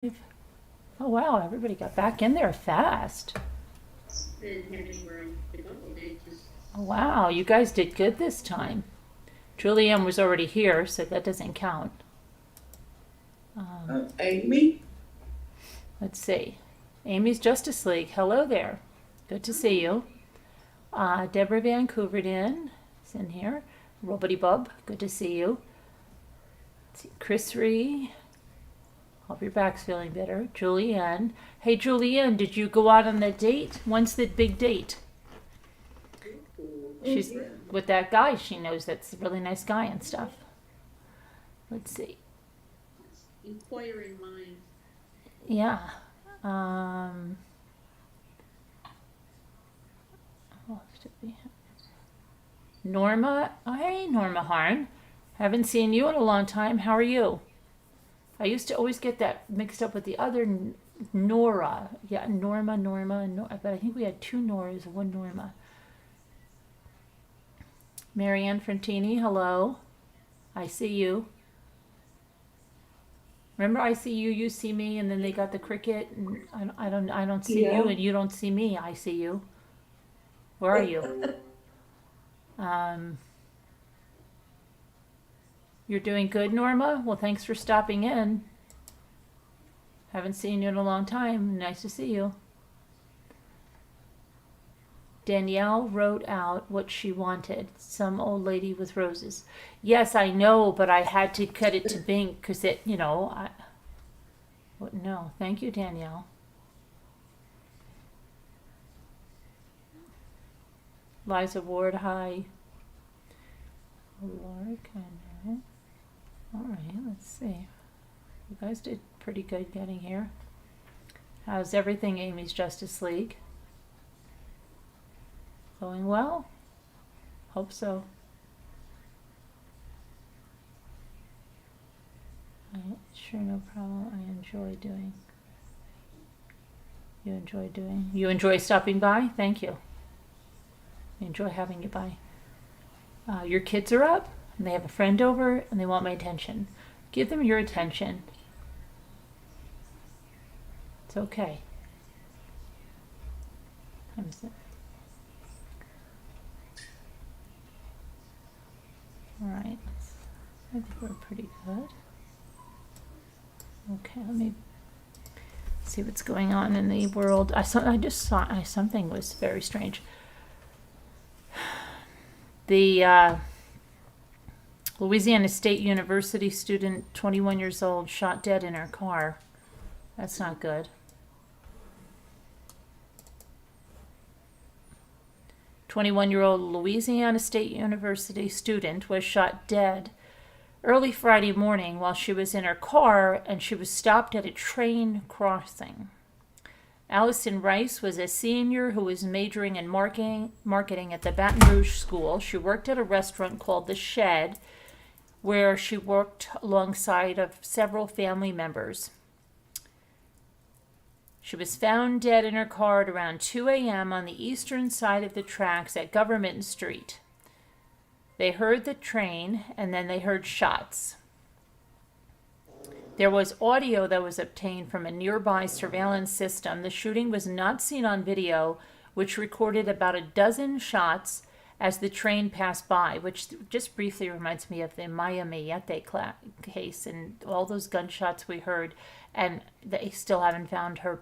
Oh wow, everybody got back in there fast. Oh, wow, you guys did good this time. Julianne was already here, so that doesn't count. Amy? Let's see. Amy's Justice League. Hello there. Good to see you. Deborah Vancouverden is in here. Robbity Bub, good to see you. Let's see. Chris Ree. Hope your back's feeling better. Julianne. Hey, Julianne, did you go out on that date? When's the big date? She's with that guy. She knows that's a really nice guy and stuff. Let's see. Inquiring mind. Yeah. Norma. Oh, hey, Norma Harn. Haven't seen you in a long time. How are you? I used to always get that mixed up with the other Nora. Yeah, Norma, but I think we had two Noras, one Norma. Marianne Frontini, hello. I see you. Remember, I see you, you see me, and then they got the cricket, and I don't see you, and you don't see me. I see you. Where are you? You're doing good, Norma. Well, thanks for stopping in. Haven't seen you in a long time. Nice to see you. Danielle wrote out what she wanted. Some old lady with roses. Yes, I know, but I had to cut it to Bink because it, no, thank you, Danielle. Liza Ward, hi. Laura Kenner. All right, let's see. You guys did pretty good getting here. How's everything, Amy's Justice League? Going well? Hope so. Sure, no problem. I enjoy doing. You enjoy stopping by? Thank you. I enjoy having you by. Your kids are up, and they have a friend over, and they want my attention. Give them your attention. It's okay. Alright, I think we're pretty good. Okay, let me see what's going on in the world. I just saw something was very strange. The Louisiana State University student, 21 years old, shot dead in her car. That's not good. 21-year-old Louisiana State University student was shot dead early Friday morning while she was in her car and she was stopped at a train crossing. Allison Rice was a senior who was majoring in marketing at the Baton Rouge School. She worked at a restaurant called The Shed, where she worked alongside of several family members. She was found dead in her car at around 2 a.m. on the eastern side of the tracks at Government Street. They heard the train, and then they heard shots. There was audio that was obtained from a nearby surveillance system. The shooting was not seen on video, which recorded about a dozen shots as the train passed by, which just briefly reminds me of the Maya Mayete case and all those gunshots we heard, and they still haven't found her.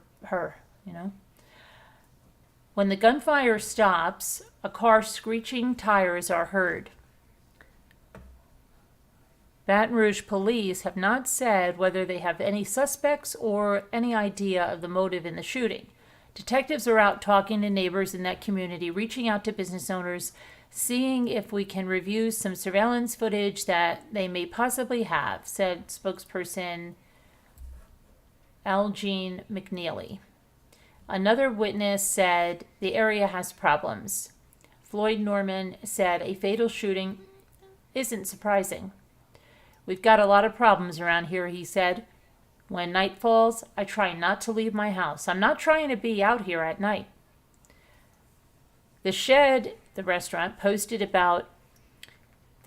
When the gunfire stops, a car's screeching tires are heard. Baton Rouge police have not said whether they have any suspects or any idea of the motive in the shooting. Detectives are out talking to neighbors in that community, reaching out to business owners, seeing if we can review some surveillance footage that they may possibly have, said spokesperson Algene McNeely. Another witness said the area has problems. Floyd Norman said a fatal shooting isn't surprising. We've got a lot of problems around here, he said. When night falls, I try not to leave my house. I'm not trying to be out here at night. The Shed, the restaurant, posted about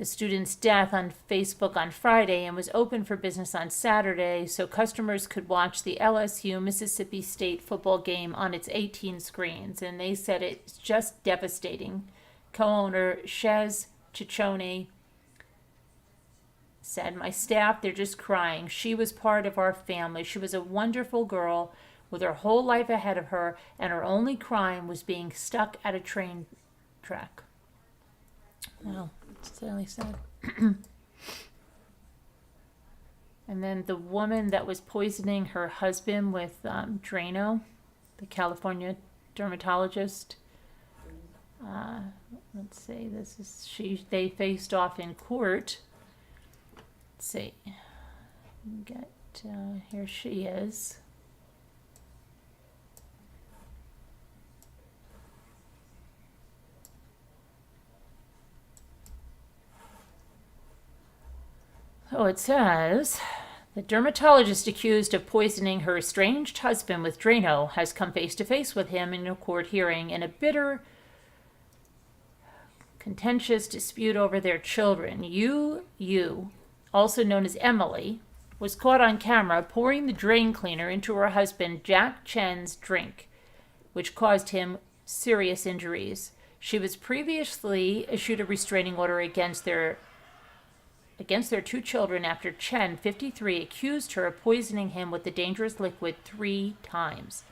the student's death on Facebook on Friday and was open for business on Saturday so customers could watch the LSU Mississippi State football game on its 18 screens. And they said it's just devastating. Co-owner Shez Chichone said, "My staff, they're just crying. She was part of our family. She was a wonderful girl with her whole life ahead of her, and her only crime was being stuck at a train track." Wow, it's really sad. And then the woman that was poisoning her husband with Drano, the California dermatologist. Let's see, this is they faced off in court. Let's see. Here she is. Oh, it says, the dermatologist accused of poisoning her estranged husband with Drano has come face to face with him in a court hearing in a bitter, contentious dispute over their children. Yu, also known as Emily, was caught on camera pouring the drain cleaner into her husband Jack Chen's drink, which caused him serious injuries. She was previously issued a restraining order against their two children after Chen, 53, accused her of poisoning him with the dangerous liquid 3 times.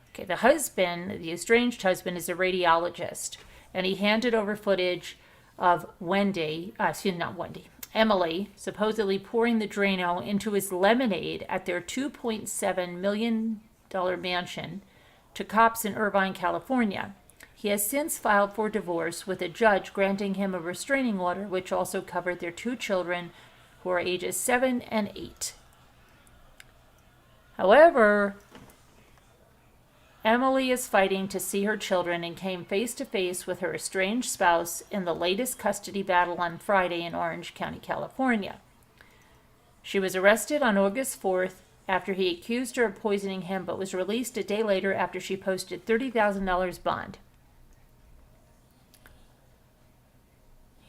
Okay, the estranged husband, is a radiologist, and he handed over footage of Emily, supposedly pouring the Drano into his lemonade at their $2.7 million mansion to cops in Irvine, California. He has since filed for divorce, with a judge granting him a restraining order, which also covered their 2 children, who are ages 7 and 8. However, Emily is fighting to see her children and came face to face with her estranged spouse in the latest custody battle on Friday in Orange County, California. She was arrested on August 4th after he accused her of poisoning him, but was released a day later after she posted $30,000 bond.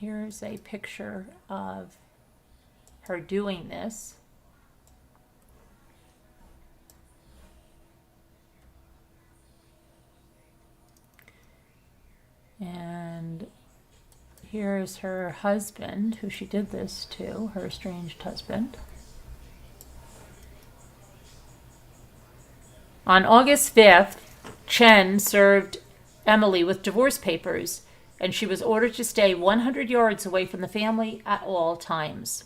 Here's a picture of her doing this. And here's her husband, who she did this to, her estranged husband. On August 5th, Chen served Emily with divorce papers, and she was ordered to stay 100 yards away from the family at all times.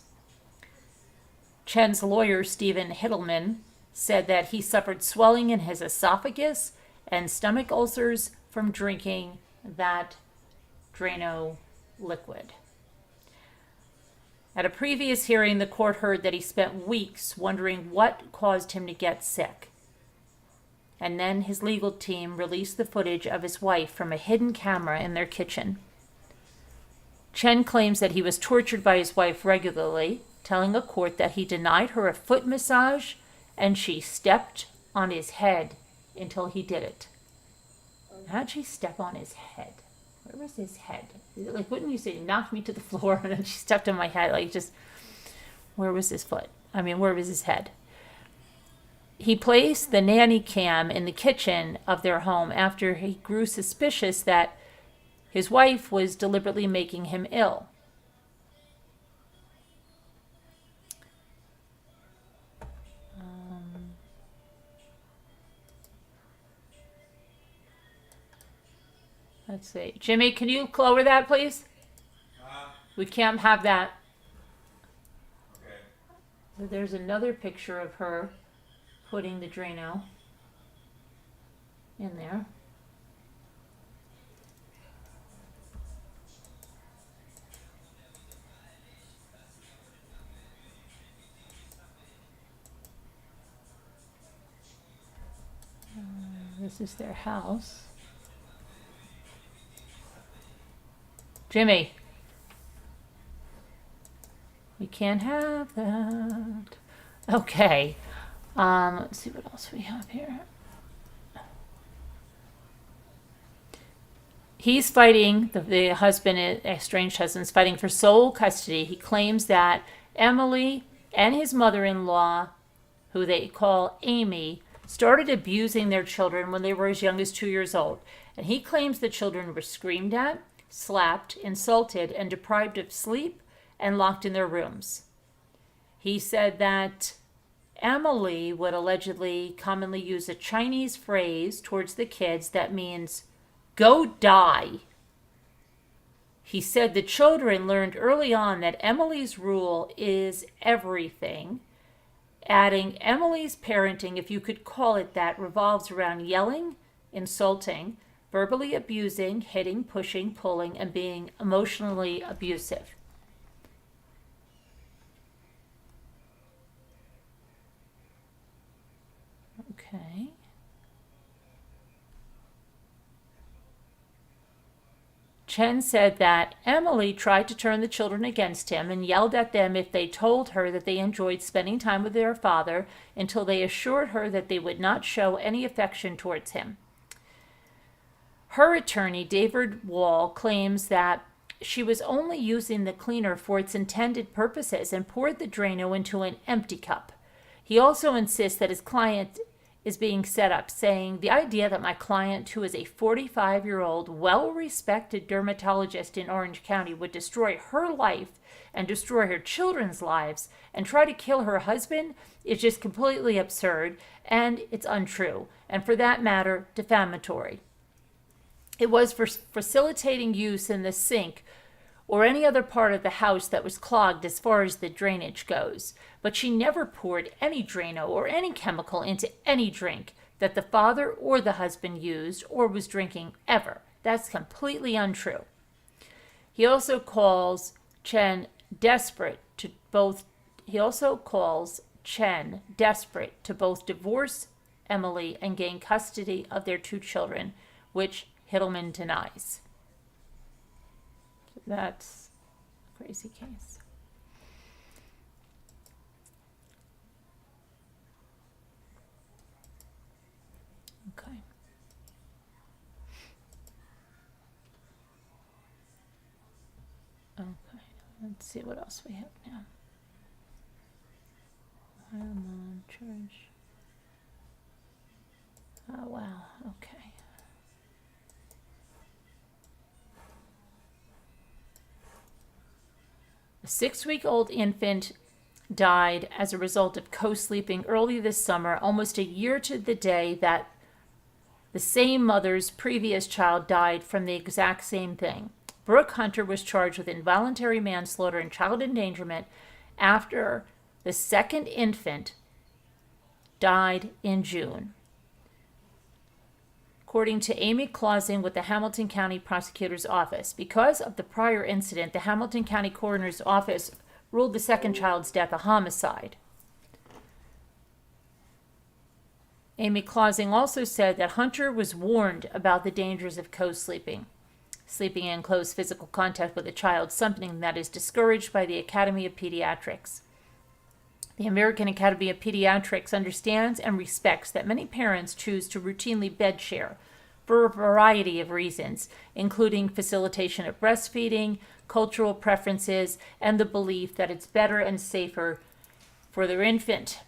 Chen's lawyer, Stephen Hittleman, said that he suffered swelling in his esophagus and stomach ulcers from drinking that Drano liquid. At a previous hearing, the court heard that he spent weeks wondering what caused him to get sick. And then his legal team released the footage of his wife from a hidden camera in their kitchen. Chen claims that he was tortured by his wife regularly, telling a court that he denied her a foot massage and she stepped on his head until he did it. How'd she step on his head? Where was his head? Like, wouldn't you say, knocked me to the floor and then she stepped on my head? Like, just, where was his foot? Where was his head? He placed the nanny cam in the kitchen of their home after he grew suspicious that his wife was deliberately making him ill. Let's see. Jimmy, can you lower that, please? We can't have that. Okay. So there's another picture of her putting the Drano in there. This is their house. Jimmy, we can't have that. Okay. Let's see what else we have here. He's fighting, the husband, estranged husband, is fighting for sole custody. He claims that Emily and his mother-in-law, who they call Amy, started abusing their children when they were as young as 2 years old. And he claims the children were screamed at, slapped, insulted, and deprived of sleep and locked in their rooms. He said that Emily would allegedly commonly use a Chinese phrase towards the kids that means, "Go die." He said the children learned early on that Emily's rule is everything, adding Emily's parenting, if you could call it that, revolves around yelling, insulting, verbally abusing, hitting, pushing, pulling, and being emotionally abusive. Okay. Chen said that Emily tried to turn the children against him and yelled at them if they told her that they enjoyed spending time with their father, until they assured her that they would not show any affection towards him. Her attorney, David Wall, claims that she was only using the cleaner for its intended purposes and poured the Drano into an empty cup. He also insists that his client is being set up, saying, "The idea that my client, who is a 45-year-old, well-respected dermatologist in Orange County, would destroy her life and destroy her children's lives and try to kill her husband is just completely absurd, and it's untrue, and for that matter, defamatory. It was for facilitating use in the sink or any other part of the house that was clogged as far as the drainage goes. But she never poured any Drano or any chemical into any drink that the father or the husband used or was drinking ever. That's completely untrue." He also calls Chen desperate to both divorce Emily and gain custody of their 2 children, which Hittleman denies. That's a crazy case. Okay. Okay. Let's see what else we have now. Church. Oh, wow. Okay. A 6-week-old infant died as a result of co-sleeping early this summer, almost a year to the day that the same mother's previous child died from the exact same thing. Brooke Hunter was charged with involuntary manslaughter and child endangerment after the second infant died in June. According to Amy Clausing with the Hamilton County Prosecutor's Office, because of the prior incident, the Hamilton County Coroner's Office ruled the second child's death a homicide. Amy Clausing also said that Hunter was warned about the dangers of co-sleeping, sleeping in close physical contact with a child, something that is discouraged by the Academy of Pediatrics. The American Academy of Pediatrics understands and respects that many parents choose to routinely bed share for a variety of reasons, including facilitation of breastfeeding, cultural preferences, and the belief that it's better and safer for their infant.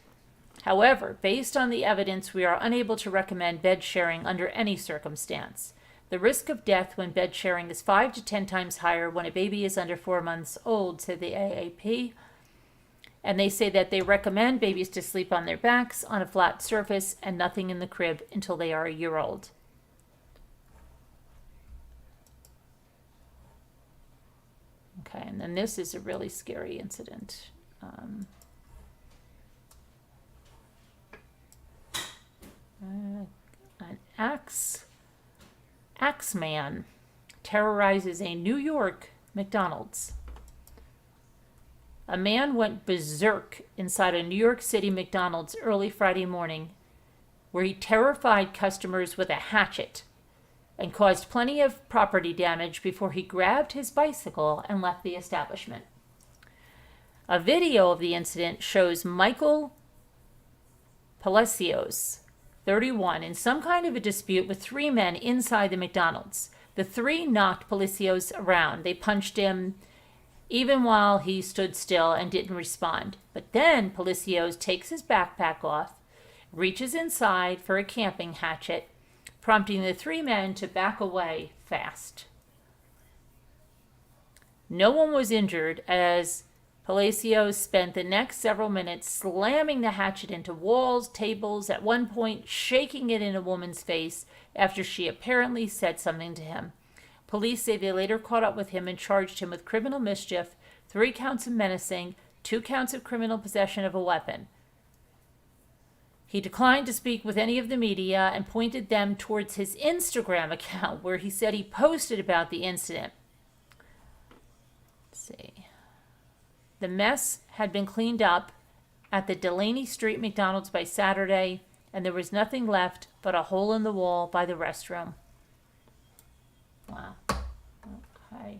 However, based on the evidence, we are unable to recommend bed sharing under any circumstance. The risk of death when bed sharing is 5 to 10 times higher when a baby is under 4 months old, said the AAP. And they say that they recommend babies to sleep on their backs on a flat surface and nothing in the crib until they are a year old. Okay, and then this is a really scary incident. An axe man terrorizes a New York McDonald's. A man went berserk inside a New York City McDonald's early Friday morning, where he terrified customers with a hatchet and caused plenty of property damage before he grabbed his bicycle and left the establishment. A video of the incident shows Michael Palacios, 31, in some kind of a dispute with 3 men inside the McDonald's. The three knocked Palacios around. They punched him even while he stood still and didn't respond. But then Palacios takes his backpack off, reaches inside for a camping hatchet, prompting the three men to back away fast. No one was injured as Palacios spent the next several minutes slamming the hatchet into walls, tables, at one point shaking it in a woman's face after she apparently said something to him. Police say they later caught up with him and charged him with criminal mischief, 3 counts of menacing, 2 counts of criminal possession of a weapon. He declined to speak with any of the media and pointed them towards his Instagram account where he said he posted about the incident. Let's see. The mess had been cleaned up at the Delaney Street McDonald's by Saturday, and there was nothing left but a hole in the wall by the restroom. Wow. Okay.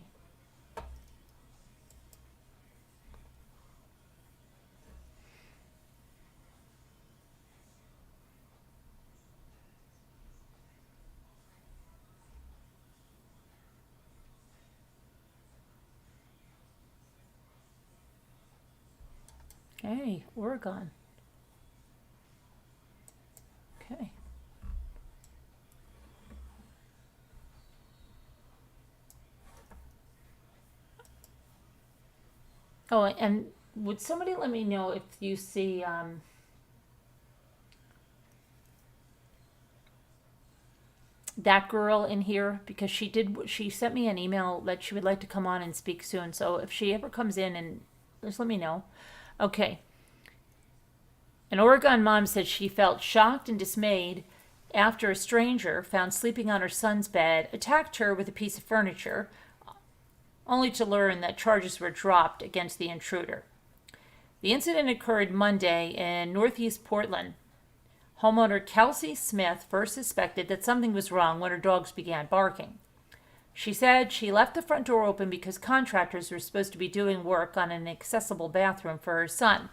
Okay, Oregon. Okay. Oh, and would somebody let me know if you see that girl in here? Because she sent me an email that she would like to come on and speak soon. So if she ever comes in, and just let me know. Okay. An Oregon mom said she felt shocked and dismayed after a stranger found sleeping on her son's bed attacked her with a piece of furniture, only to learn that charges were dropped against the intruder. The incident occurred Monday in northeast Portland. Homeowner Kelsey Smith first suspected that something was wrong when her dogs began barking. She said she left the front door open because contractors were supposed to be doing work on an accessible bathroom for her son.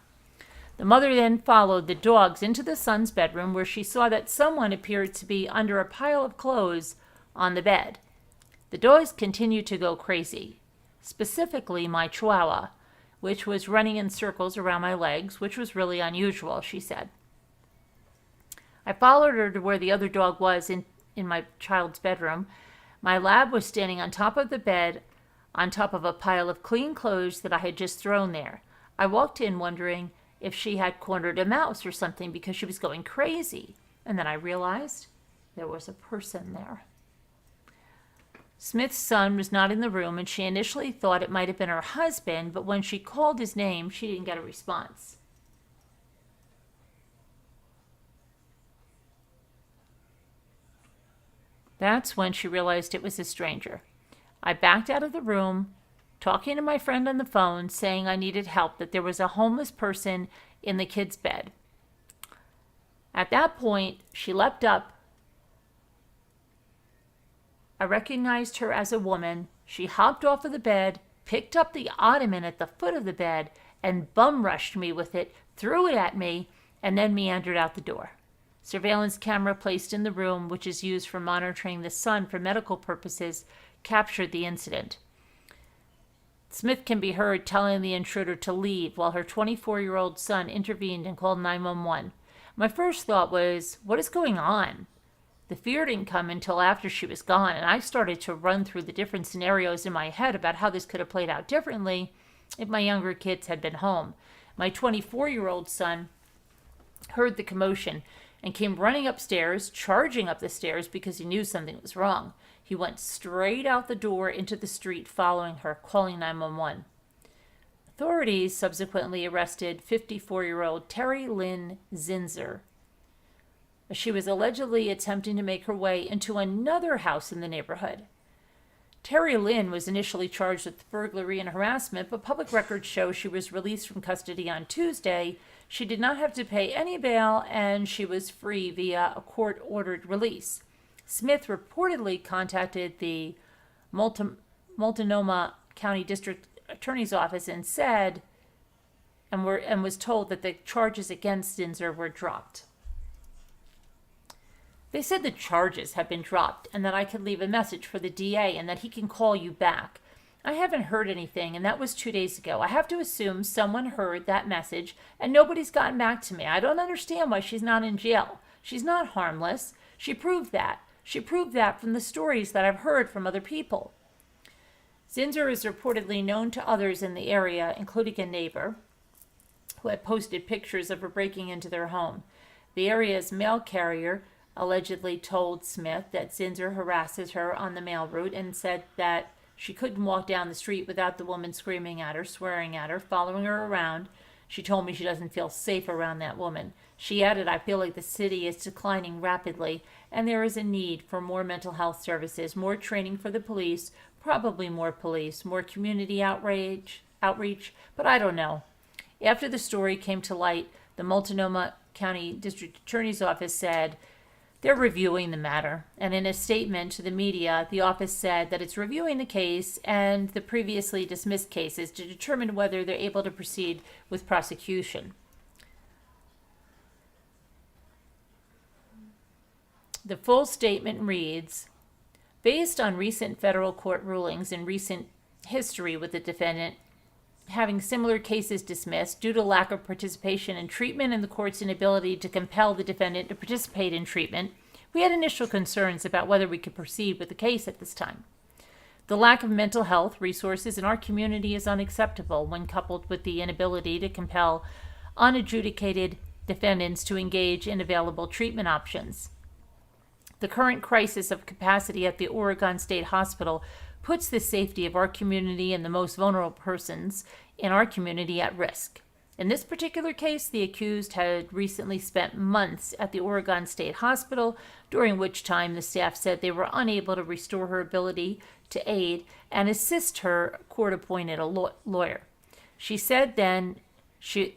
The mother then followed the dogs into the son's bedroom where she saw that someone appeared to be under a pile of clothes on the bed. The dogs continued to go crazy, specifically my Chihuahua, which was running in circles around my legs, which was really unusual, she said. I followed her to where the other dog was in my child's bedroom. My lab was standing on top of the bed, on top of a pile of clean clothes that I had just thrown there. I walked in wondering if she had cornered a mouse or something because she was going crazy. And then I realized there was a person there. Smith's son was not in the room, and she initially thought it might have been her husband, but when she called his name, she didn't get a response. That's when she realized it was a stranger. I backed out of the room, talking to my friend on the phone, saying I needed help, that there was a homeless person in the kid's bed. At that point, she leapt up. I recognized her as a woman. She hopped off of the bed, picked up the ottoman at the foot of the bed, and bum rushed me with it, threw it at me, and then meandered out the door. Surveillance camera placed in the room, which is used for monitoring the son for medical purposes, captured the incident. Smith can be heard telling the intruder to leave while her 24-year-old son intervened and called 911. My first thought was, what is going on? The fear didn't come until after she was gone, and I started to run through the different scenarios in my head about how this could have played out differently if my younger kids had been home. My 24-year-old son heard the commotion and came running upstairs, charging up the stairs because he knew something was wrong. He went straight out the door into the street following her, calling 911. Authorities subsequently arrested 54-year-old Terry Lynn Zinzer. She was allegedly attempting to make her way into another house in the neighborhood. Terry Lynn was initially charged with burglary and harassment, but public records show she was released from custody on Tuesday. She did not have to pay any bail, and she was free via a court-ordered release. Smith reportedly contacted the Multnomah County District Attorney's Office and said, and was told that the charges against Zinzer were dropped. They said the charges have been dropped and that I could leave a message for the DA and that he can call you back. I haven't heard anything, and that was 2 days ago. I have to assume someone heard that message and nobody's gotten back to me. I don't understand why she's not in jail. She's not harmless. She proved that. She proved that from the stories that I've heard from other people. Zinser is reportedly known to others in the area, including a neighbor who had posted pictures of her breaking into their home. The area's mail carrier allegedly told Smith that Zinser harasses her on the mail route and said that she couldn't walk down the street without the woman screaming at her, swearing at her, following her around. She told me she doesn't feel safe around that woman. She added, I feel like the city is declining rapidly and there is a need for more mental health services, more training for the police, probably more police, more community outreach, but I don't know. After the story came to light, the Multnomah County District Attorney's Office said they're reviewing the matter. And in a statement to the media, the office said that it's reviewing the case and the previously dismissed cases to determine whether they're able to proceed with prosecution. The full statement reads, based on recent federal court rulings and recent history with the defendant having similar cases dismissed due to lack of participation in treatment and the court's inability to compel the defendant to participate in treatment, we had initial concerns about whether we could proceed with the case at this time. The lack of mental health resources in our community is unacceptable when coupled with the inability to compel unadjudicated defendants to engage in available treatment options. The current crisis of capacity at the Oregon State Hospital puts the safety of our community and the most vulnerable persons in our community at risk. In this particular case, the accused had recently spent months at the Oregon State Hospital, during which time the staff said they were unable to restore her ability to aid and assist her court-appointed lawyer. She said then she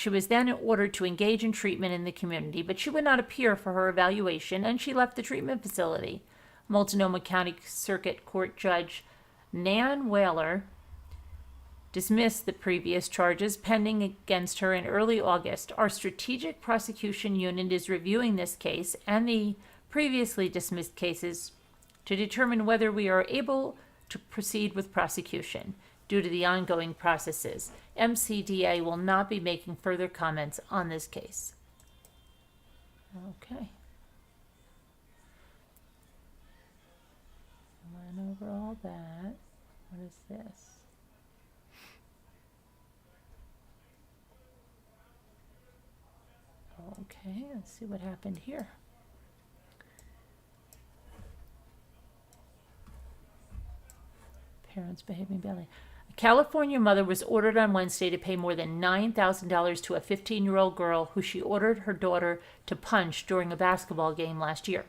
was then ordered to engage in treatment in the community, but she would not appear for her evaluation, and she left the treatment facility. Multnomah County Circuit Court Judge Nan Whaler dismissed the previous charges pending against her in early August. Our strategic prosecution unit is reviewing this case and the previously dismissed cases to determine whether we are able to proceed with prosecution. Due to the ongoing processes, MCDA will not be making further comments on this case. Okay. Went over all that. What is this? Okay, let's see what happened here. Parents behaving badly. A California mother was ordered on Wednesday to pay more than $9,000 to a 15-year-old girl who she ordered her daughter to punch during a basketball game last year.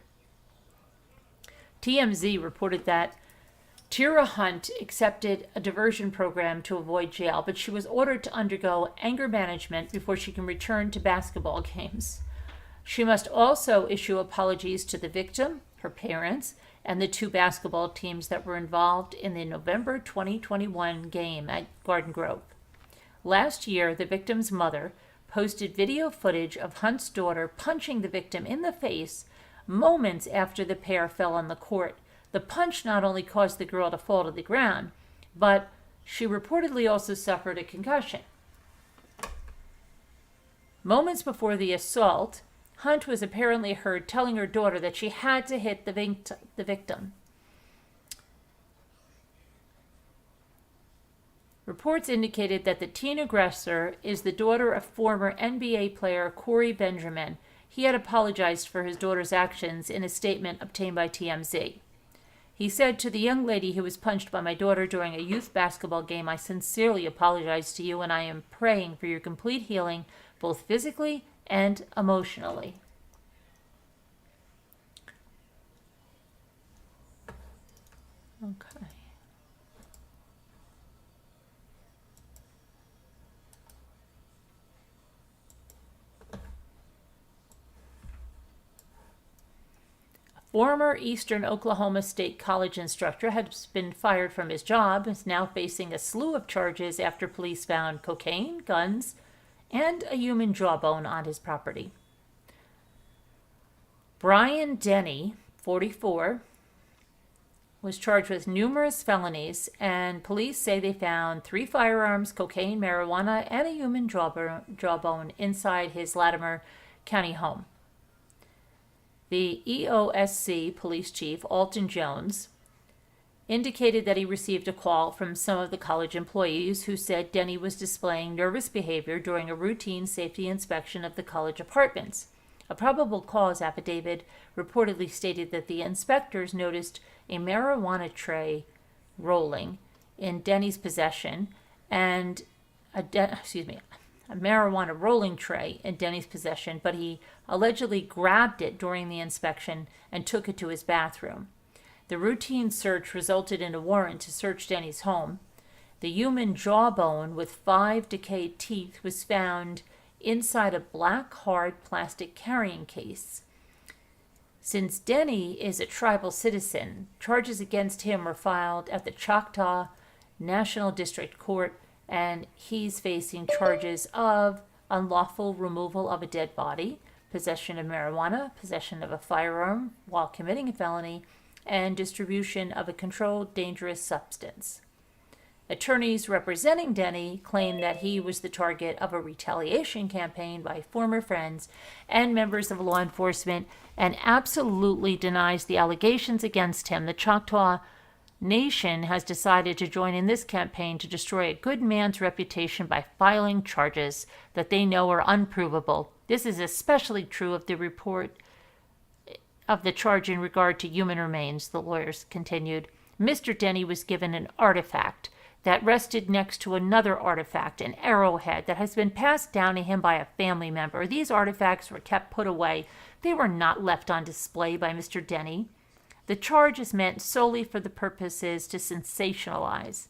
TMZ reported that Tira Hunt accepted a diversion program to avoid jail, but she was ordered to undergo anger management before she can return to basketball games. She must also issue apologies to the victim, her parents, and the 2 basketball teams that were involved in the November 2021 game at Garden Grove. Last year, the victim's mother posted video footage of Hunt's daughter punching the victim in the face moments after the pair fell on the court. The punch not only caused the girl to fall to the ground, but she reportedly also suffered a concussion. Moments before the assault, Hunt was apparently heard telling her daughter that she had to hit the victim. Reports indicated that the teen aggressor is the daughter of former NBA player Corey Benjamin. He had apologized for his daughter's actions in a statement obtained by TMZ. He said to the young lady who was punched by my daughter during a youth basketball game, I sincerely apologize to you and I am praying for your complete healing, both physically and emotionally. Okay. Former Eastern Oklahoma State College instructor has been fired from his job, is now facing a slew of charges after police found cocaine, guns, and a human jawbone on his property. Brian Denny, 44, was charged with numerous felonies, and police say they found 3 firearms, cocaine, marijuana, and a human jawbone inside his Latimer County home. The EOSC police chief, Alton Jones, indicated that he received a call from some of the college employees who said Denny was displaying nervous behavior during a routine safety inspection of the college apartments. A probable cause affidavit reportedly stated that the inspectors noticed a marijuana tray rolling in Denny's possession and a marijuana rolling tray in Denny's possession, but he allegedly grabbed it during the inspection and took it to his bathroom. The routine search resulted in a warrant to search Denny's home. The human jawbone with 5 decayed teeth was found inside a black hard plastic carrying case. Since Denny is a tribal citizen, charges against him were filed at the Choctaw National District Court, and he's facing charges of unlawful removal of a dead body, possession of marijuana, possession of a firearm while committing a felony, and distribution of a controlled dangerous substance. Attorneys representing Denny claim that he was the target of a retaliation campaign by former friends and members of law enforcement and absolutely denies the allegations against him. The Choctaw Nation has decided to join in this campaign to destroy a good man's reputation by filing charges that they know are unprovable. This is especially true of the report of the charge in regard to human remains, the lawyers continued. Mr. Denny was given an artifact that rested next to another artifact, an arrowhead that has been passed down to him by a family member. These artifacts were kept put away. They were not left on display by Mr. Denny. The charge is meant solely for the purposes to sensationalize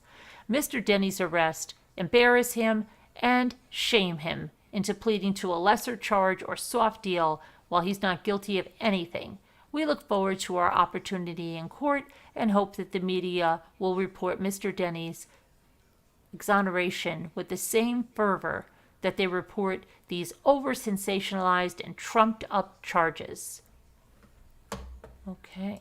Mr. Denny's arrest, embarrass him, and shame him into pleading to a lesser charge or soft deal while he's not guilty of anything. We look forward to our opportunity in court and hope that the media will report Mr. Denny's exoneration with the same fervor that they report these over-sensationalized and trumped-up charges. Okay.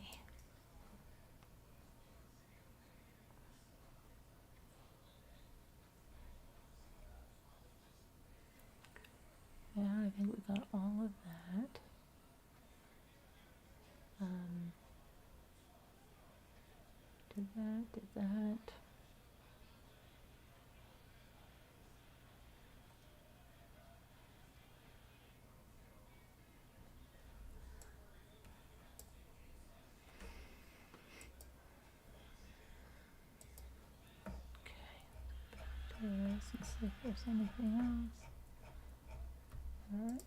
Yeah, I think we got all of that. Did that. Let's see if there's anything else. All right.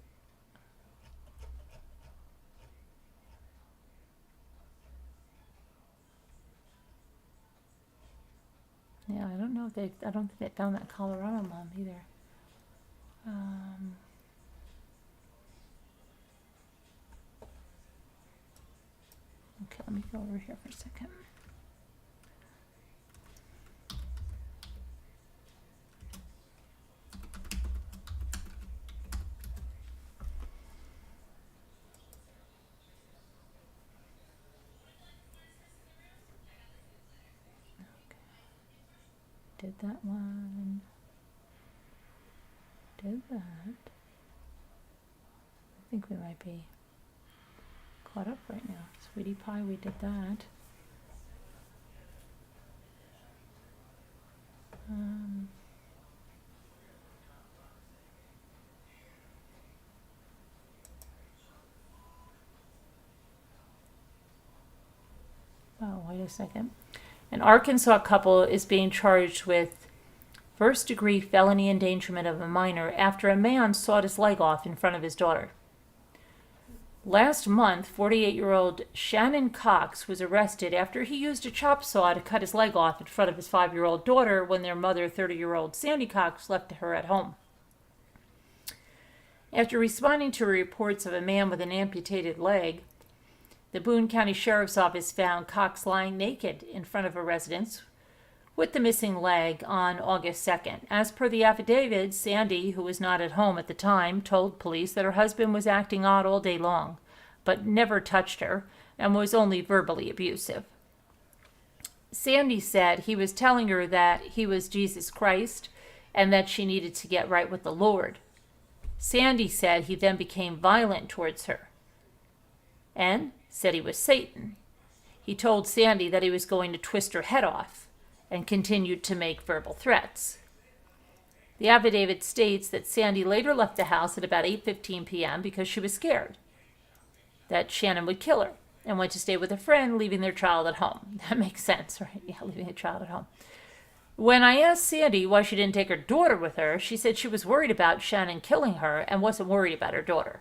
Yeah, I don't know if I don't think they found that Colorado mom either. Okay, let me go over here for a second. Did that one. Did that. I think we might be caught up right now. Sweetie Pie, we did that. Oh, wait a second. An Arkansas couple is being charged with first-degree felony endangerment of a minor after a man sawed his leg off in front of his daughter. Last month, 48-year-old Shannon Cox was arrested after he used a chop saw to cut his leg off in front of his 5-year-old daughter when their mother, 30-year-old Sandy Cox, left her at home. After responding to reports of a man with an amputated leg, the Boone County Sheriff's Office found Cox lying naked in front of a residence with the missing leg on August 2nd. As per the affidavit, Sandy, who was not at home at the time, told police that her husband was acting odd all day long. but never touched her and was only verbally abusive. Sandy said he was telling her that he was Jesus Christ and that she needed to get right with the Lord. Sandy said he then became violent towards her and said he was Satan. He told Sandy that he was going to twist her head off and continued to make verbal threats. The affidavit states that Sandy later left the house at about 8:15 p.m. because she was scared that Shannon would kill her and went to stay with a friend, leaving their child at home. That makes sense, right? Yeah, leaving a child at home. When I asked Sandy why she didn't take her daughter with her, she said she was worried about Shannon killing her and wasn't worried about her daughter.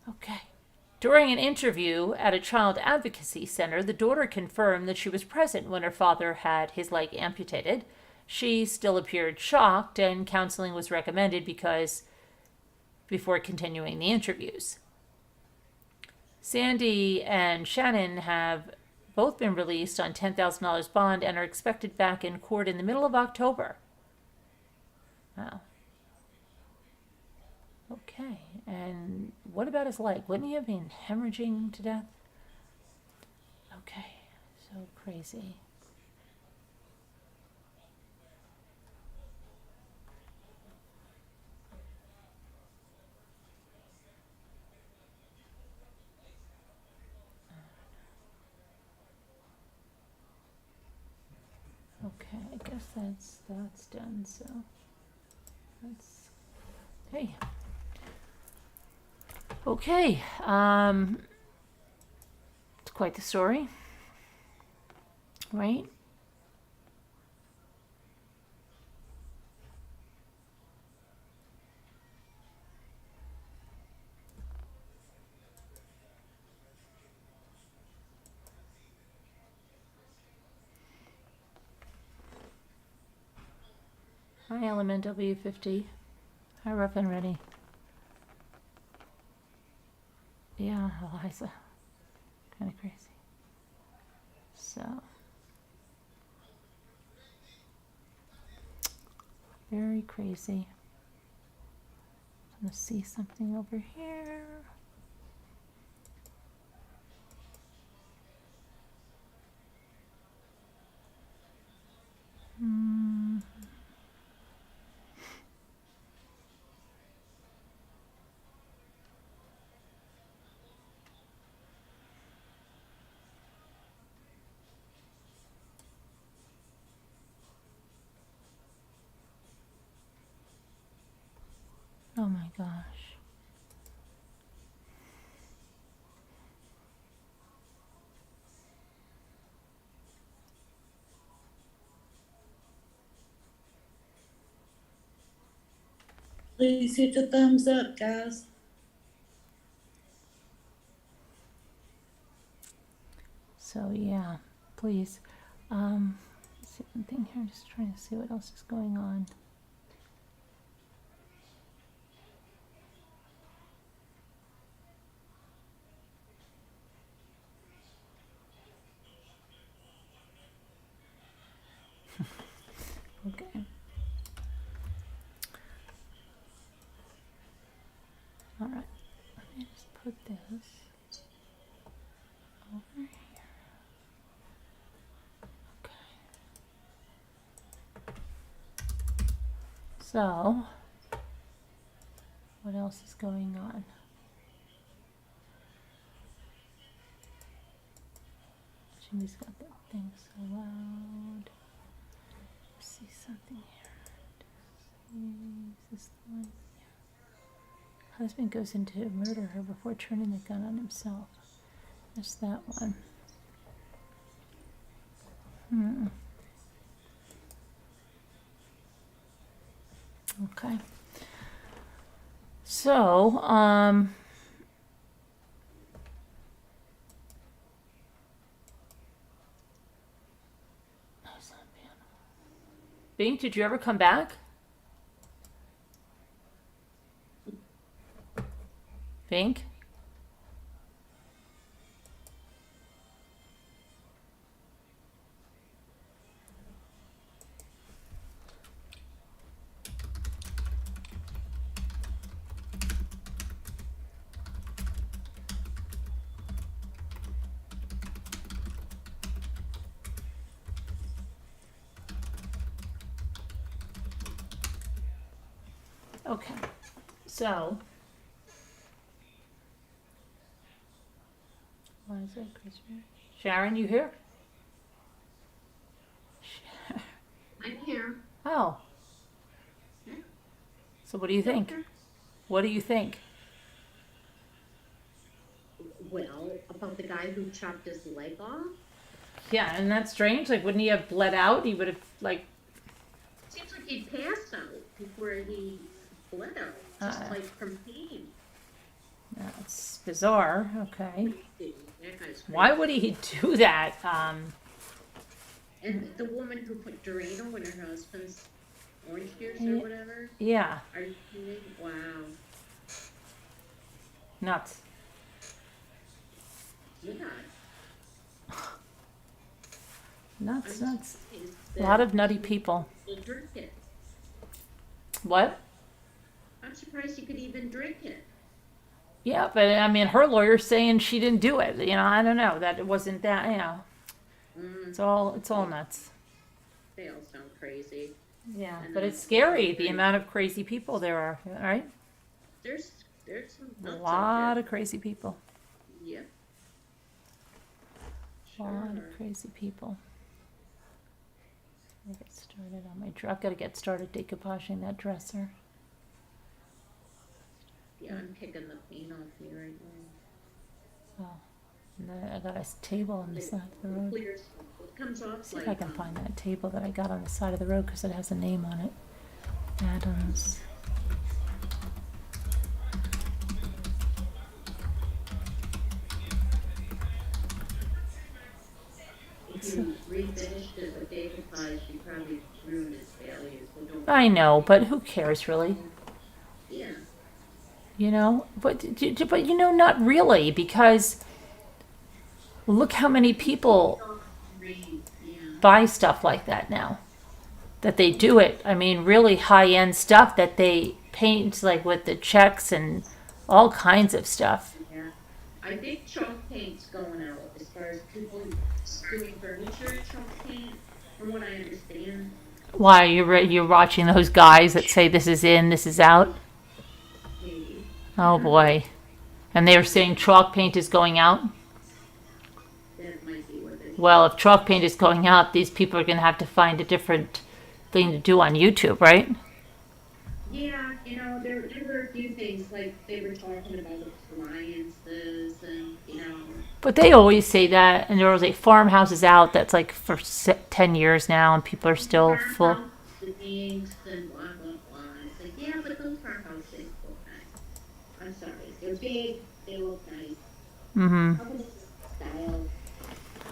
Okay. During an interview at a child advocacy center, the daughter confirmed that she was present when her father had his leg amputated. She still appeared shocked, and counseling was recommended before continuing the interviews. Sandy and Shannon have both been released on $10,000 bond and are expected back in court in the middle of October. Wow. Okay, and what about his leg? Wouldn't he have been hemorrhaging to death? Okay, so crazy. Okay, I guess that's done, so that's, hey. Okay, it's quite the story, right? Hi, Element W50. Hi, Rough and Ready. Yeah, Eliza. Kind of crazy. So. Very crazy. I'm going to see something over here. Oh my gosh. Please hit the thumbs up, guys. So yeah, please. See one thing here, just trying to see what else is going on. Okay. All right. Let me just put this over here. Okay. So, what else is going on? Jimmy's got that thing so loud. Let's see something here. Is this the one? Yeah. Husband goes in to murder her before turning the gun on himself. That's that one. Okay. So, Bing, did you ever come back? Bing? Okay. So. Why is that Christmas? Sharon, you here? I'm here. Oh. Yeah. So what do you think? What do you think? Well, about the guy who chopped his leg off? Yeah, and that's strange. Like, wouldn't he have bled out? He would have, like... Seems like he passed out before he bled out, just like from pain. That's bizarre. Okay. That guy's crazy. Why would he do that? And the woman who put Drano in her husband's orange juice or whatever? Yeah. Are you kidding? Wow. Nuts. Yeah. Nuts. A A lot of nutty people. Drink it. What? I'm surprised you could even drink it. Yeah, but I mean, her lawyer's saying she didn't do it. You know, I don't know. That it wasn't that. You know, it's all nuts. They all sound crazy. Yeah, And but then it's scary the amount of crazy people there are. Right? There's some A nuts out lot there. of crazy people. Yeah. A lot of crazy people. I get started on my dress. I've got to get started decoupaging that dresser. Yeah, I'm picking the paint off here right now. Oh, and then I got a table on the side of the road. Clears. It comes off See if like I can find that table that I got on the side of the road because it has a name on it. Adams. if you refinished it with decoupage, you probably ruin its value. So don't. I know, but who cares really? Yeah. You know, but you know, not really, because look how many people Yeah. buy stuff like that now. That they do it. I mean, really high-end stuff that they paint like with the checks and all kinds of stuff. Yeah. I think chalk paint's going out as far as people doing furniture chalk paint, from what I understand. Why you're watching those guys that say this is in, this is out? Maybe. Oh boy. And they're saying chalk paint is going out? That might be what it is. Well, if chalk paint is going out, these people are going to have to find a different thing to do on YouTube, right? Yeah, you know, there were a few things like they were talking about appliances and, you know. But they always say that, and there was a farmhouses out that's like for 10 years now, and people are still full. Farmhouse, the things and blah, blah, blah. It's like, yeah, but those farmhouse things look nice. I'm sorry. They're big, they look nice. Mm-hmm. How about style?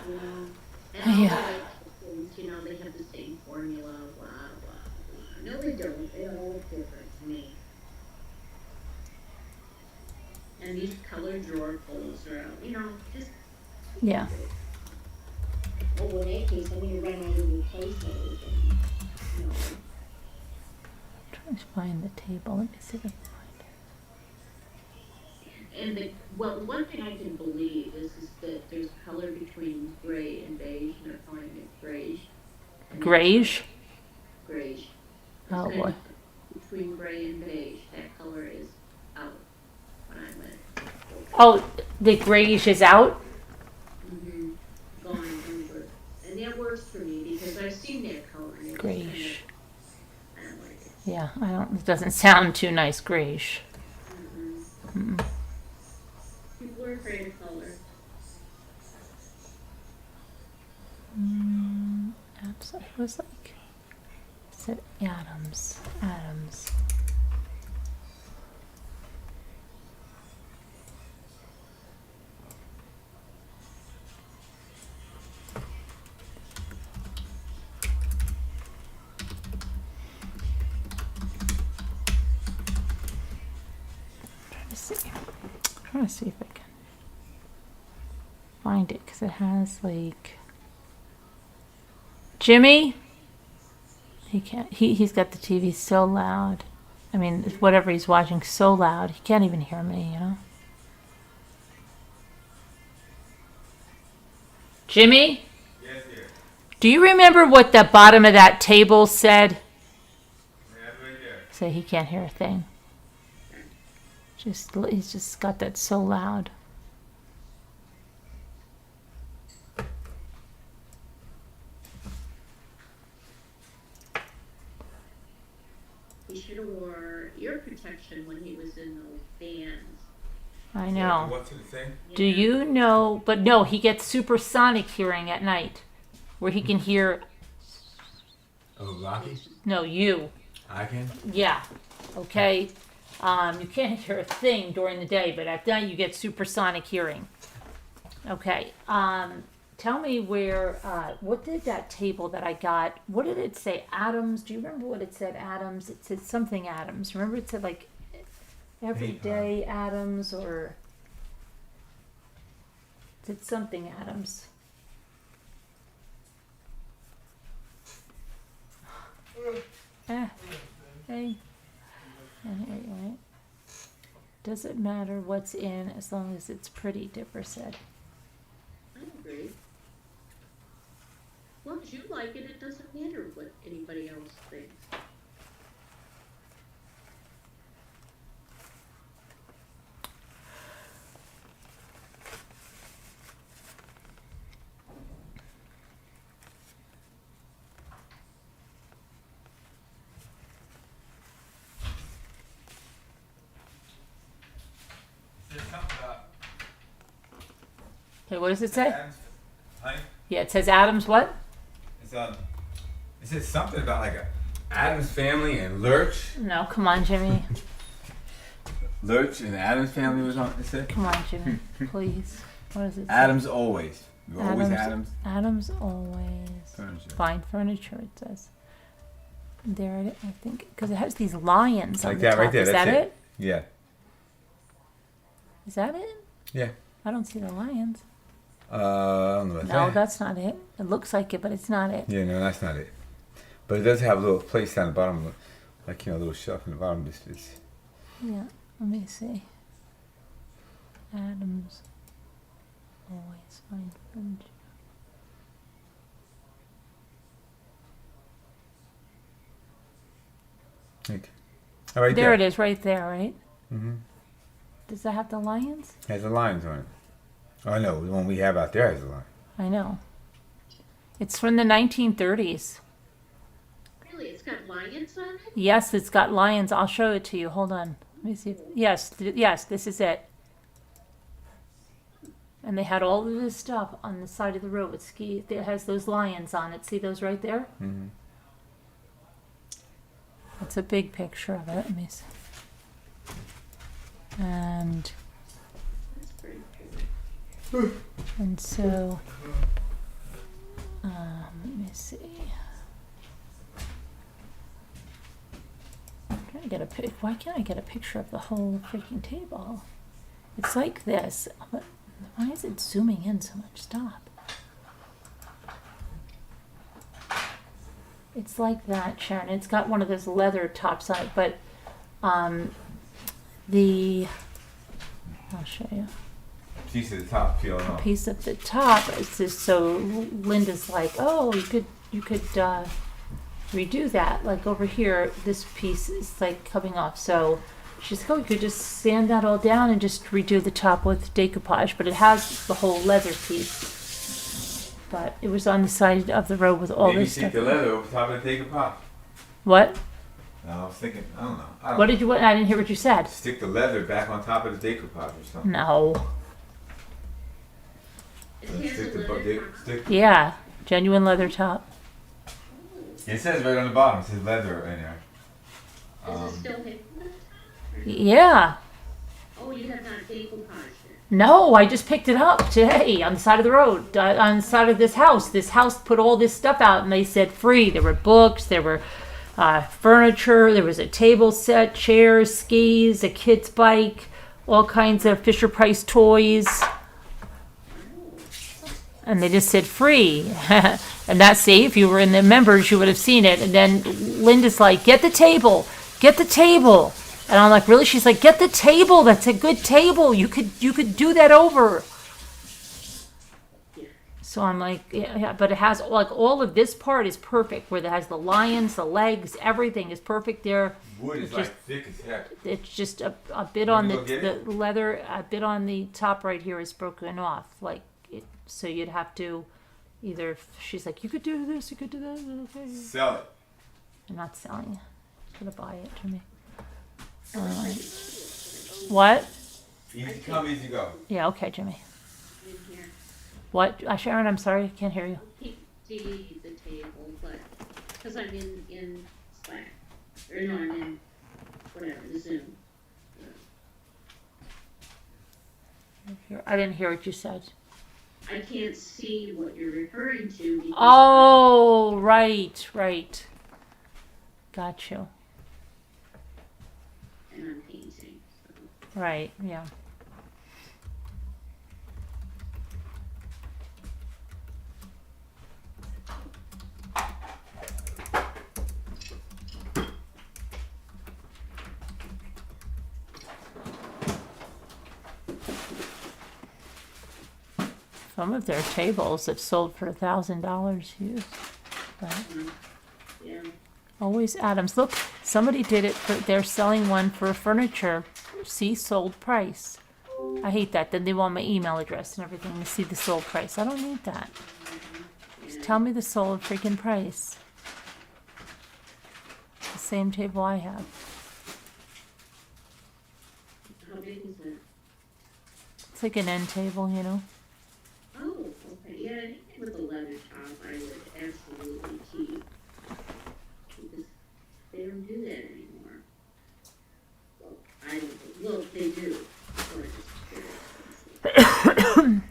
You know? And all Yeah. the like things, you know, they have the same formula, blah, blah, blah. No, they don't. They all look different to me. And these color drawer pulls are out, you know, just. Yeah. Well, in that case, I'm gonna run out and replace those and, you know. Trying to find the table. Let me see if I can find it. And one thing I can believe is that there's color between gray and beige, and they're calling it grayish. And Grayish? Grayish. Oh It's kind boy. of between gray and beige, that color is out when I went. Oh, the grayish is out? Mm-hmm. Gone over. And that works for me because I've seen that color. And it's Grayish. I don't like it. Yeah, I don't. It doesn't sound too nice. Grayish. Mm-mm. Mm. People are afraid of color. Absolutely. It was like. It said Adams. Adams. Trying to see if I can find it because it has like Jimmy. He can't. He's got the TV so loud. I mean, whatever he's watching so loud, he can't even hear me. You know. Jimmy. Yes, dear. Do you remember what the bottom of that table said? Yeah, right there. So he can't hear a thing. He's just got that so loud. He should have wore ear protection when he was in those bands. I know. What's the thing? Do you know? But no, he gets supersonic hearing at night, where he can hear. Oh, Rocky? No, you. I can? Yeah. Okay. You can't hear a thing during the day, but at night you get supersonic hearing. Okay. Tell me where. What did that table that I got? What did it say? Adams. Do you remember what it said? Adams. It said something Adams. Remember it said like everyday Adams or. It said something Adams. Hey. Right. Does it matter what's in as long as it's pretty, Dipper said. I agree. As long as you like it, it doesn't matter what anybody else thinks. Okay, what does it say? Adams, honey? Yeah, it says Adams what? It says something about like a Adams family and Lurch. No, come on, Jimmy. Lurch and the Adams family was on it said? Come on, Jimmy. Please. What does it say? Adams always. You always Adams. Adams always. Furniture. Fine furniture, it says. There it is, I think. Because it has these lions Like on the that top. right there. Is That's that it? Yeah. Is that it? Yeah. I don't see the lions. I don't know about No, that. that's not it. It looks like it, but it's not it. Yeah, no, that's not it. But it does have a little place down the bottom, like, a little shelf in the bottom. It's Yeah, let me see. Adams always fine furniture. like, right There it is, right there, right? Mm-hmm. Does that have the lions? Has the lines on it. Oh, no, the one we have out there has a line. I know. It's from the 1930s. Really, it's got lions on it? Yes, it's got lions. I'll show it to you. Hold on. Let me see. Yes, this is it. And they had all of this stuff on the side of the road with ski. It has those lions on it. See those right there? Mm-hmm. That's a big picture of it. Let me see. And That's pretty cool. and so, let me see. Why can't I get a picture of the whole freaking table? It's like this. Why is it zooming in so much? Stop. It's like that, Sharon. It's got one of those leather tops on it, but I'll show you. Piece of the top peeling off. Piece of the top is just so Linda's like, oh, you could redo that. Like over here, this piece is like coming off. So she's like, oh, you could just sand that all down and just redo the top with decoupage. But it has the whole leather piece. But it was on the side of the road with all Maybe this stick stuff. the leather over top of the decoupage. What? No, I was thinking, I don't know. What did you? I didn't hear what you said. Stick the leather back on top of the decoupage or something. No. It has Stick a the leather top. stick. Yeah, genuine leather top. It says right on the bottom. It says leather in there. Does it still have the top? Yeah. Oh, you have not decoupaged it. No, I just picked it up today on the side of the road, on the side of this house. This house put all this stuff out, and they said free. There were books, there were furniture, there was a table set, chairs, skis, a kid's bike, all kinds of Fisher-Price toys. And they just said free. And that's see, if you were in the members, you would have seen it. And then Linda's like, get the table. And I'm like, really? She's like, get the table. That's a good table. You could do that over. So I'm like, yeah, but it has like all of this part is perfect, where it has the lions, the legs, everything is perfect there. Wood is It's like just- thick as heck. It's just a bit You on wanna go get the it? leather, a bit on the top right here is broken off. Like it, so you'd have to either. She's like, you could do this, you could do that. Okay, Sell it. I'm not selling it. I'm gonna buy it for me. What? Easy come, easy go. Yeah, okay, Jimmy. In here. What? Sharon, I'm sorry, I can't hear you. Keep the table, but, cause I'm in Slack, or no, I'm in, whatever, the Zoom. I didn't hear what you said. I can't see what you're referring to because Oh, right. Got you. and I'm painting, so. Right, yeah. Some of their tables have sold for $1,000 used. Right. Yeah, Always Adams. Look, somebody did it for, they're selling one for furniture. See sold price. I hate that. Then they want my email address and everything to see the sold price. I don't need that. Just tell me the sold freaking price. The same table I have. how big is it? It's like an end table, you know. Oh, okay, yeah, I think with the leather top, I would absolutely keep. Because they don't do that anymore. Well, I don't, well, they do, but it's very expensive.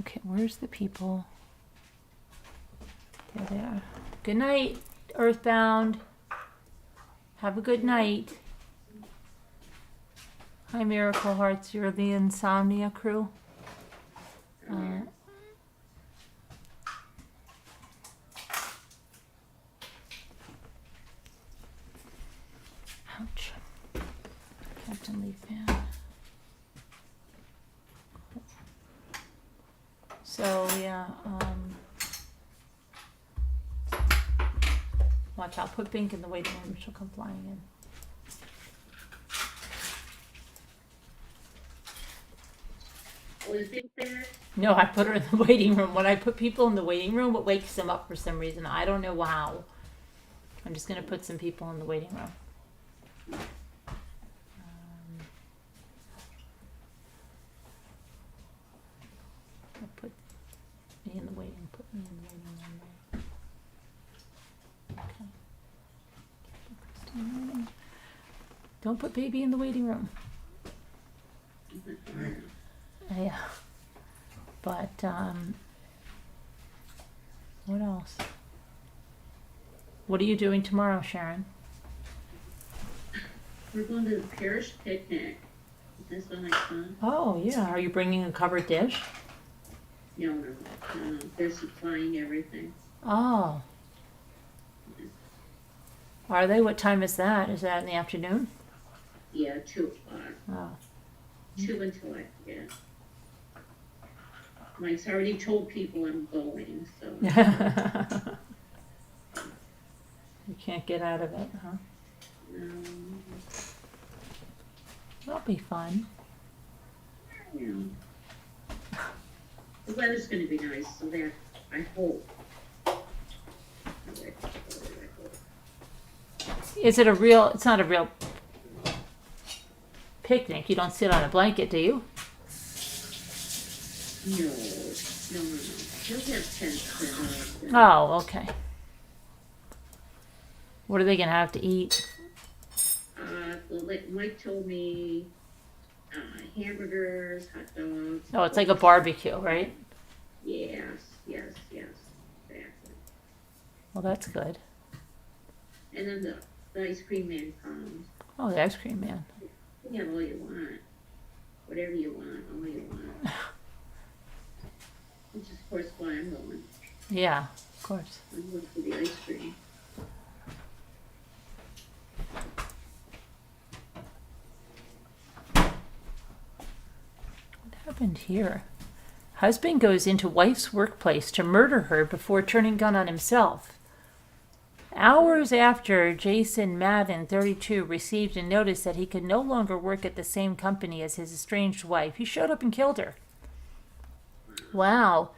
Okay, where's the people? There they are. Good night, Earthbound. Have a good night. Hi, Miracle Hearts. You're the Insomnia crew. Ouch. Captain Leaf Fan. So yeah, watch out. Put Bink in the waiting room. She'll come flying in. Was it there? No, I put her in the waiting room. When I put people in the waiting room, it wakes them up for some reason. I don't know how. I'm just gonna put some people in the waiting room. I'll put me in the waiting. Put me in the waiting room. There. Okay. Put Christine in the waiting. Don't put baby in the waiting room. Yeah. But what else? What are you doing tomorrow, Sharon? We're going to the parish picnic. That's so much fun. Oh yeah. Are you bringing a covered dish? No. They're supplying everything. Oh. Are they? What time is that? Is that in the afternoon? Yeah, 2 o'clock. Oh. 2 until I forget. Mike's already told people I'm going, so. You can't get out of it, huh? That'll be fun. Yeah. The weather's gonna be nice, so that, I hope. Is it a real? It's not a real picnic. You don't sit on a blanket, do you? No. They'll have tents set up. Oh, okay. What are they gonna have to eat? Well, like Mike told me, hamburgers, hot dogs. Oh, it's like a barbecue, right? Yes, exactly. Well, that's good. And then the ice cream man comes. Oh, the ice cream man. You can have all you want. Whatever you want, all you want. Which is, of course, why I'm going. Yeah, of course. I'm going for the ice cream. What happened here? Husband goes into wife's workplace to murder her before turning gun on himself. Hours after Jason Madden, 32, received a notice that he could no longer work at the same company as his estranged wife, he showed up and killed her. Wow.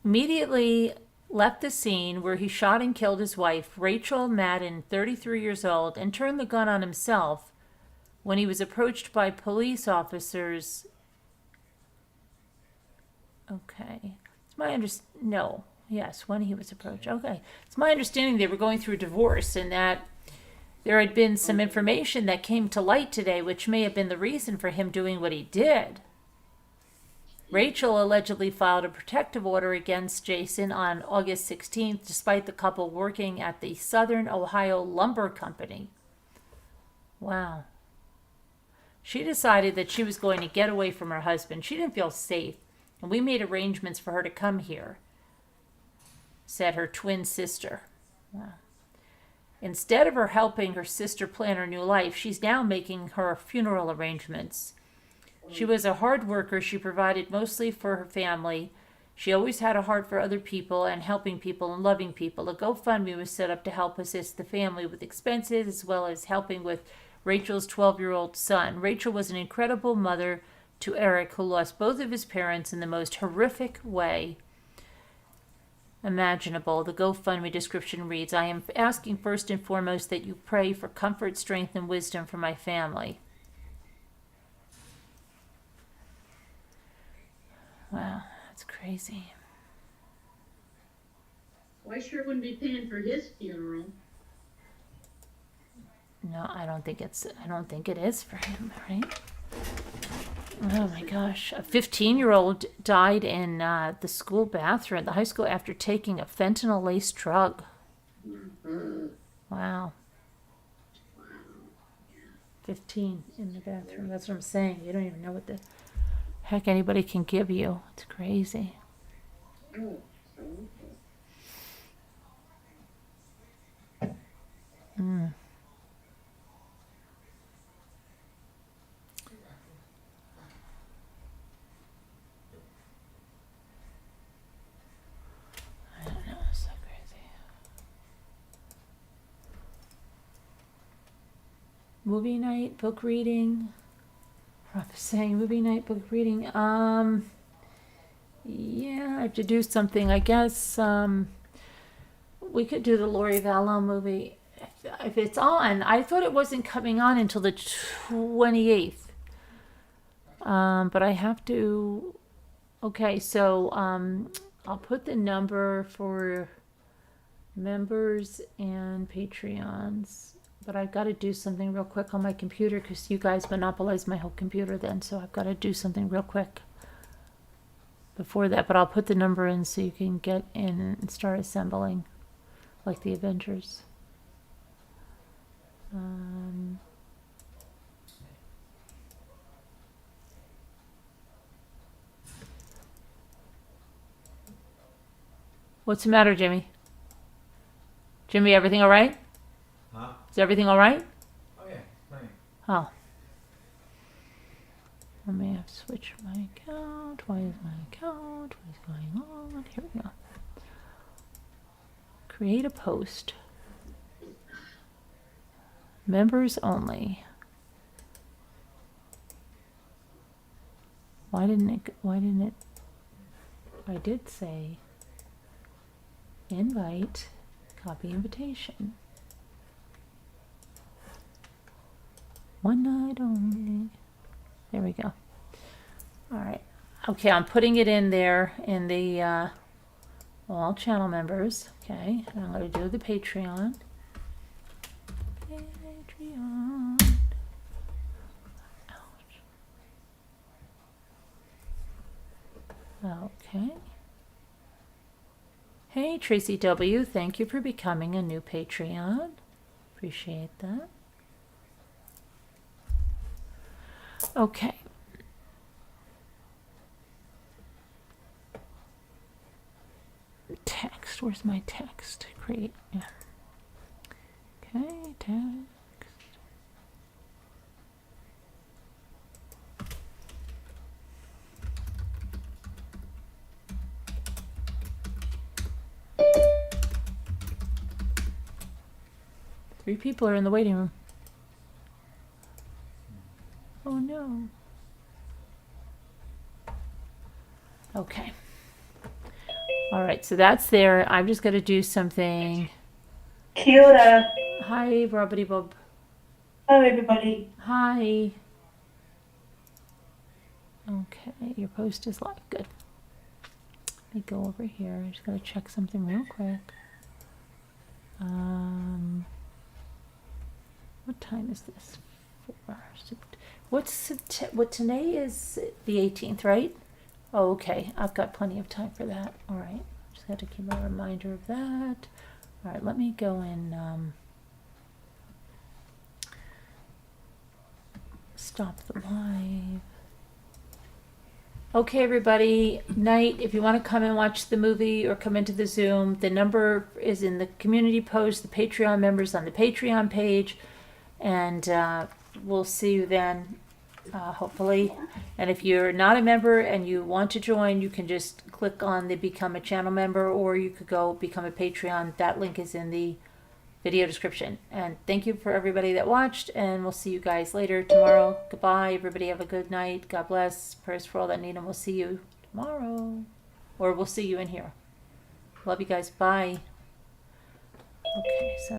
Immediately left the scene where he shot and killed his wife, Rachel Madden, 33 years old, and turned the gun on himself when he was approached by police officers. Okay. It's my no. Yes, when he was approached. Okay. It's my understanding they were going through a divorce and that there had been some information that came to light today which may have been the reason for him doing what he did. Rachel allegedly filed a protective order against Jason on August 16th, despite the couple working at the Southern Ohio Lumber Company. Wow. She decided that she was going to get away from her husband. She didn't feel safe, and we made arrangements for her to come here, said her twin sister. Wow. Instead of her helping her sister plan her new life, she's now making her funeral arrangements. She was a hard worker. She provided mostly for her family. She always had a heart for other people and helping people and loving people. A GoFundMe was set up to help assist the family with expenses as well as helping with Rachel's 12-year-old son. Rachel was an incredible mother to Eric, who lost both of his parents in the most horrific way imaginable. The GoFundMe description reads, I am asking first and foremost that you pray for comfort, strength, and wisdom for my family. Wow, that's crazy. Well, I sure wouldn't be paying for his funeral. No, I don't think it is for him, right? Oh my gosh. A 15-year-old died in the school bathroom at the high school after taking a fentanyl-laced drug. Mm-hmm. Wow. 15 in the bathroom. That's what I'm saying. You don't even know what the heck anybody can give you. It's crazy. Oh, Mm. I don't know. It's so crazy. Movie night, book reading. Rob is saying movie night, book reading. Yeah, I have to do something. I guess we could do the Lori Vallow movie if it's on. I thought it wasn't coming on until the 28th. But I have to. Okay, so I'll put the number for members and Patreons. But I've got to do something real quick on my computer because you guys monopolized my whole computer then. So I've got to do something real quick before that. But I'll put the number in so you can get in and start assembling like the Avengers. What's the matter, Jimmy? Jimmy, everything all right? Huh? Is everything all right? Oh yeah, fine. Oh. I may have to switch my account. Why is my account? What is going on? Here we go. Create a post. Members only. Why didn't it? I did say invite, copy invitation. One night only. There we go. All right. Okay, I'm putting it in there in the all channel members. Okay, and I'm going to do the Patreon. Patreon. Ouch. Okay. Hey, Tracy W., thank you for becoming a new Patreon. Appreciate that. Okay. Text. Where's my text? Create. Yeah. Okay, text. Three people are in the waiting room. Oh no. Okay. All right, so that's there. I'm just going to do something. Kia ora. Hi, Robbity Bob. Hello, everybody. Hi. Okay, your post is live. Good. Let me go over here. I'm just going to check something real quick. What time is this? What today is the 18th, right? Oh, okay. I've got plenty of time for that. All right. Just have to keep a reminder of that. All right. Let me go and stop the live. Okay, everybody. Night. If you want to come and watch the movie or come into the Zoom, the number is in the community post. The Patreon members on the Patreon page, and we'll see you then. Hopefully. And if you're not a member and you want to join, you can just click on the become a channel member, or you could go become a Patreon. That link is in the video description. And thank you for everybody that watched, and we'll see you guys later tomorrow. Goodbye, everybody. Have a good night. God bless. Prayers for all that need, and we'll see you tomorrow, or we'll see you in here. Love you guys. Bye. Okay, so